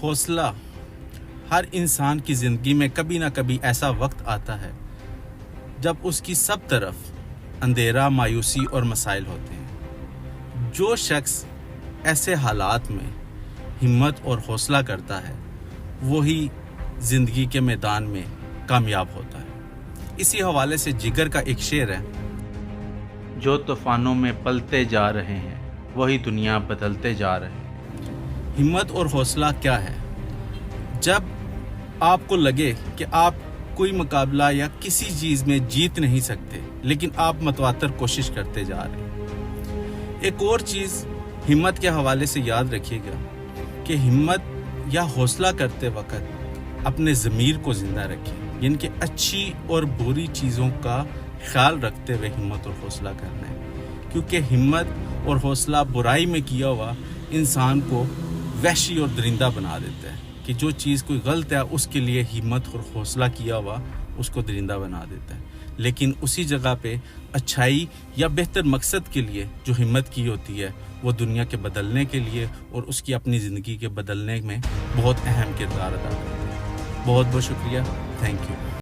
حوصلہ ہر انسان کی زندگی میں کبھی نہ کبھی ایسا وقت آتا ہے جب اس کی سب طرف اندھیرا، مایوسی اور مسائل ہوتے ہیں۔ جو شخص ایسے حالات میں ہمت اور حوصلہ کرتا ہے وہی زندگی کے میدان میں کامیاب ہوتا ہے۔ اسی حوالے سے جگر کا ایک شعر ہے، جو طوفانوں میں پلتے جا رہے ہیں وہی دنیا بدلتے جا رہے ہیں۔ ہمت اور حوصلہ کیا ہے؟ جب آپ کو لگے کہ آپ کوئی مقابلہ یا کسی چیز میں جیت نہیں سکتے لیکن آپ متواتر کوشش کرتے جا رہے ہیں۔ ایک اور چیز ہمت کے حوالے سے یاد رکھیے گا کہ ہمت یا حوصلہ کرتے وقت اپنے ضمیر کو زندہ رکھیں، یعنی کہ اچھی اور بری چیزوں کا خیال رکھتے ہوئے ہمت اور حوصلہ کرنا ہے، کیونکہ ہمت اور حوصلہ برائی میں کیا ہوا انسان کو وحشی اور درندہ بنا دیتا ہے، کہ جو چیز کوئی غلط ہے اس کے لیے ہمت اور حوصلہ کیا ہوا اس کو درندہ بنا دیتا ہے، لیکن اسی جگہ پہ اچھائی یا بہتر مقصد کے لیے جو ہمت کی ہوتی ہے وہ دنیا کے بدلنے کے لیے اور اس کی اپنی زندگی کے بدلنے میں بہت اہم کردار ادا کرتی ہے۔ بہت بہت شکریہ، تھینک یو۔